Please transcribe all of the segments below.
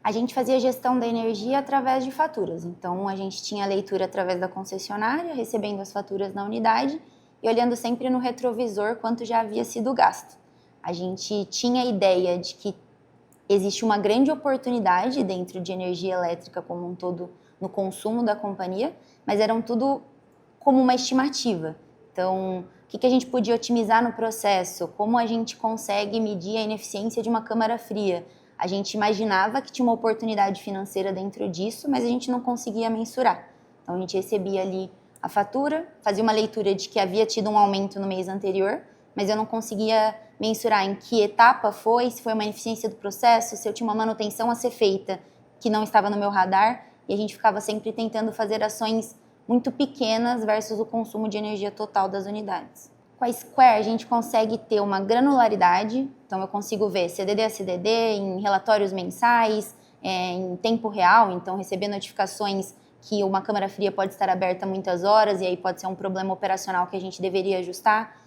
A gente fazia gestão da energia através de faturas. Então, a gente tinha a leitura através da concessionária, recebendo as faturas na unidade e olhando sempre no retrovisor quanto já havia sido gasto. A gente tinha a ideia de que existe uma grande oportunidade dentro de energia elétrica como um todo no consumo da companhia, mas eram tudo como uma estimativa. Então, o que a gente podia otimizar no processo? Como a gente consegue medir a ineficiência de uma câmara fria? A gente imaginava que tinha uma oportunidade financeira dentro disso, mas a gente não conseguia mensurar. Então, a gente recebia ali a fatura, fazia uma leitura de que havia tido um aumento no mês anterior, mas eu não conseguia mensurar em que etapa foi, se foi uma ineficiência do processo, se eu tinha uma manutenção a ser feita que não estava no meu radar, e a gente ficava sempre tentando fazer ações muito pequenas versus o consumo de energia total das unidades. Com a Square, a gente consegue ter uma granularidade, então eu consigo ver CDD a CDD em relatórios mensais, em tempo real, então receber notificações que uma câmara fria pode estar aberta muitas horas e aí pode ser um problema operacional que a gente deveria ajustar.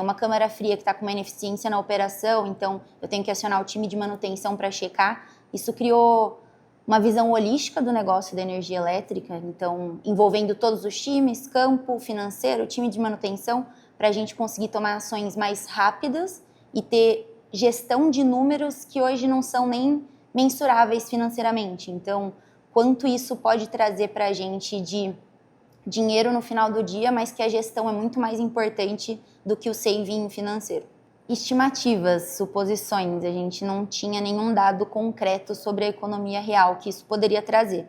Uma câmara fria que está com uma ineficiência na operação, então eu tenho que acionar o time de manutenção para checar. Isso criou uma visão holística do negócio da energia elétrica, então envolvendo todos os times, campo, financeiro, time de manutenção, para a gente conseguir tomar ações mais rápidas e ter gestão de números que hoje não são nem mensuráveis financeiramente. Então, quanto isso pode trazer para a gente de dinheiro no final do dia, mas que a gestão é muito mais importante do que o saving financeiro. Estimativas, suposições, a gente não tinha nenhum dado concreto sobre a economia real que isso poderia trazer.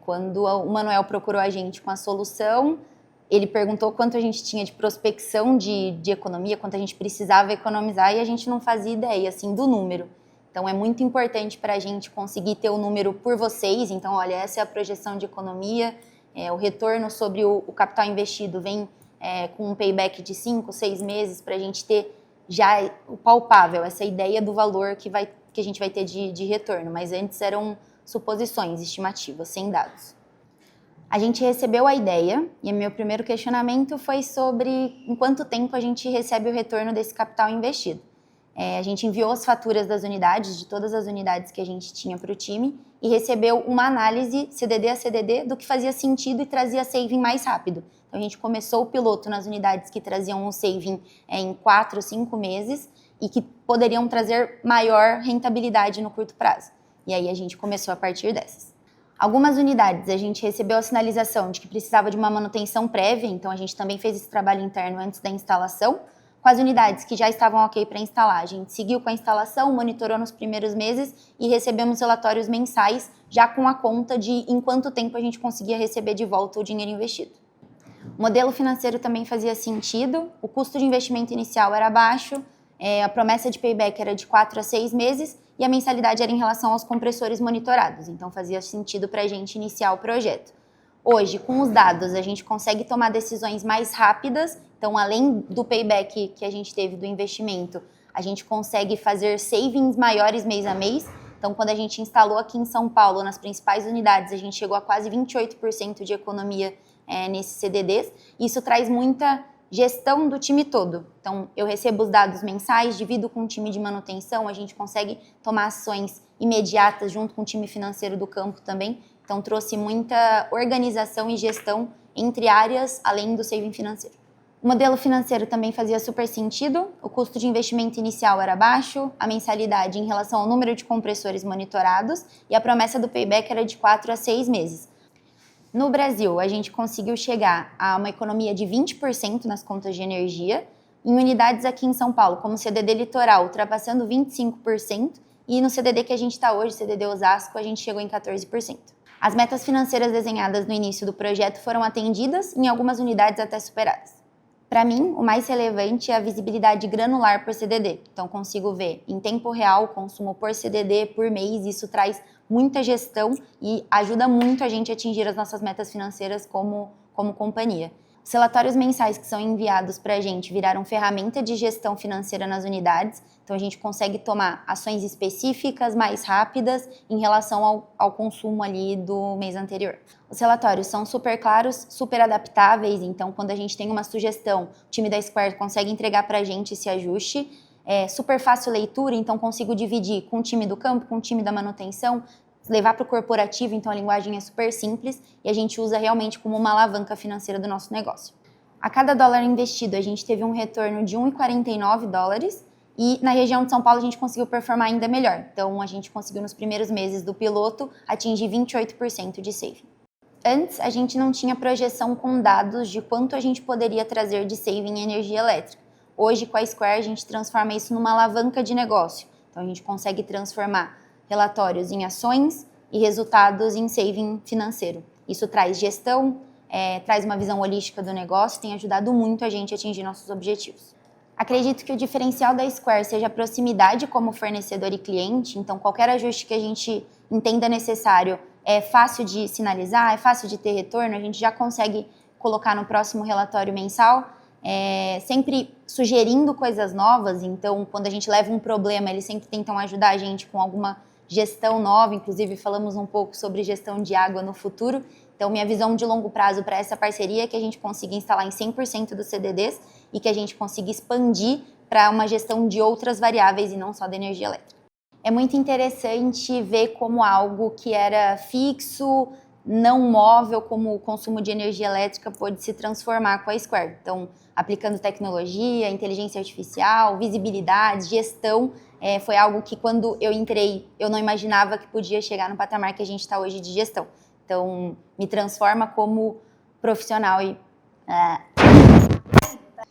Quando o Manuel procurou a gente com a solução, ele perguntou quanto a gente tinha de prospecção de economia, quanto a gente precisava economizar e a gente não fazia ideia assim, do número. Então é muito importante para a gente conseguir ter o número por vocês. Então, olha, essa é a projeção de economia, o retorno sobre o capital investido vem com um payback de 5, 6 meses para a gente ter já o palpável, essa ideia do valor que a gente vai ter de retorno. Mas antes eram suposições, estimativas, sem dados. A gente recebeu a ideia e meu primeiro questionamento foi sobre em quanto tempo a gente recebe o retorno desse capital investido. A gente enviou as faturas das unidades, de todas as unidades que a gente tinha para o time, e recebeu uma análise CDD a CDD do que fazia sentido e trazia saving mais rápido. Então, a gente começou o piloto nas unidades que traziam um saving em 4, 5 meses e que poderiam trazer maior rentabilidade no curto prazo. E aí a gente começou a partir dessas. Algumas unidades a gente recebeu a sinalização de que precisava de uma manutenção prévia, então a gente também fez esse trabalho interno antes da instalação. Com as unidades que já estavam ok para instalar, a gente seguiu com a instalação, monitorou nos primeiros meses e recebemos relatórios mensais já com a conta de em quanto tempo a gente conseguia receber de volta o dinheiro investido. O modelo financeiro também fazia sentido, o custo de investimento inicial era baixo, a promessa de payback era de 4 a 6 meses e a mensalidade era em relação aos compressores monitorados, então fazia sentido para a gente iniciar o projeto. Hoje, com os dados, a gente consegue tomar decisões mais rápidas, então além do payback que a gente teve do investimento, a gente consegue fazer savings maiores mês a mês. Então, quando a gente instalou aqui em São Paulo, nas principais unidades, a gente chegou a quase 28% de economia nesses CDDs. Isso traz muita gestão do time todo. Então, eu recebo os dados mensais, divido com o time de manutenção, a gente consegue tomar ações imediatas junto com o time financeiro do campo também. Então, trouxe muita organização e gestão entre áreas, além do saving financeiro. O modelo financeiro também fazia super sentido, o custo de investimento inicial era baixo, a mensalidade em relação ao número de compressores monitorados e a promessa do payback era de 4 a 6 meses. No Brasil, a gente conseguiu chegar a uma economia de 20% nas contas de energia, em unidades aqui em São Paulo, como o CDD Litoral, ultrapassando 25%, e no CDD que a gente está hoje, CDD Osasco, a gente chegou em 14%. As metas financeiras desenhadas no início do projeto foram atendidas, em algumas unidades até superadas. Para mim, o mais relevante é a visibilidade granular por CDD. Então, consigo ver em tempo real o consumo por CDD por mês. Isso traz muita gestão e ajuda muito a gente a atingir as nossas metas financeiras como companhia. Os relatórios mensais que são enviados para a gente viraram ferramenta de gestão financeira nas unidades, então a gente consegue tomar ações específicas mais rápidas em relação ao consumo ali do mês anterior. Os relatórios são super claros, super adaptáveis, então quando a gente tem uma sugestão, o time da Square consegue entregar para a gente esse ajuste. super fácil leitura, então consigo dividir com o time do campo, com o time da manutenção, levar para o corporativo, então a linguagem é super simples e a gente usa realmente como uma alavanca financeira do nosso negócio. A cada dólar investido, a gente teve um retorno de 1,49 dólares e na região de São Paulo a gente conseguiu performar ainda melhor. Então a gente conseguiu nos primeiros meses do piloto atingir 28% de saving. Antes, a gente não tinha projeção com dados de quanto a gente poderia trazer de saving em energia elétrica. Hoje, com a Square, a gente transforma isso numa alavanca de negócio. Então, a gente consegue transformar relatórios em ações e resultados em saving financeiro. Isso traz gestão, traz uma visão holística do negócio, tem ajudado muito a gente a atingir nossos objetivos. Acredito que o diferencial da Square seja a proximidade como fornecedor e cliente, então qualquer ajuste que a gente entenda necessário é fácil de sinalizar, é fácil de ter retorno, a gente já consegue colocar no próximo relatório mensal, sempre sugerindo coisas novas, então quando a gente leva um problema, eles sempre tentam ajudar a gente com alguma gestão nova, inclusive falamos um pouco sobre gestão de água no futuro, então minha visão de longo prazo para essa parceria é que a gente consiga instalar em 100% dos CDDs e que a gente consiga expandir para uma gestão de outras variáveis e não só da energia elétrica. É muito interessante ver como algo que era fixo, não móvel, como o consumo de energia elétrica pode se transformar com a Square. Então, aplicando tecnologia, inteligência artificial, visibilidade, gestão, foi algo que quando eu entrei, eu não imaginava que podia chegar no patamar que a gente está hoje de gestão. Então, me transforma como profissional e...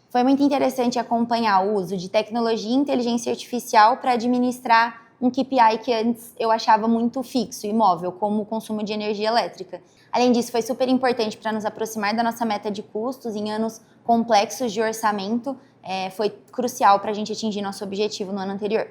Foi muito interessante acompanhar o uso de tecnologia e inteligência artificial para administrar um KPI que antes eu achava muito fixo, imóvel, como o consumo de energia elétrica. Além disso, foi super importante para nos aproximar da nossa meta de custos em anos complexos de orçamento, foi crucial para a gente atingir nosso objetivo no ano anterior.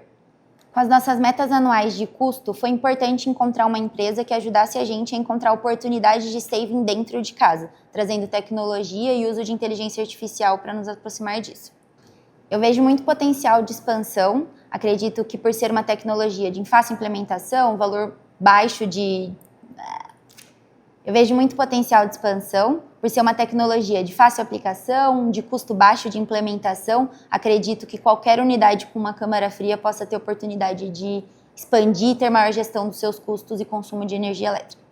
Com as nossas metas anuais de custo, foi importante encontrar uma empresa que ajudasse a gente a encontrar oportunidades de saving dentro de casa, trazendo tecnologia e uso de inteligência artificial para nos aproximar disso. Eu vejo muito potencial de expansão, acredito que por ser uma tecnologia de fácil implementação, valor baixo de... Eu vejo muito potencial de expansão, por ser uma tecnologia de fácil aplicação, de custo baixo de implementação, acredito que qualquer unidade com uma câmara fria possa ter oportunidade de expandir e ter maior gestão dos seus custos e consumo de energia elétrica.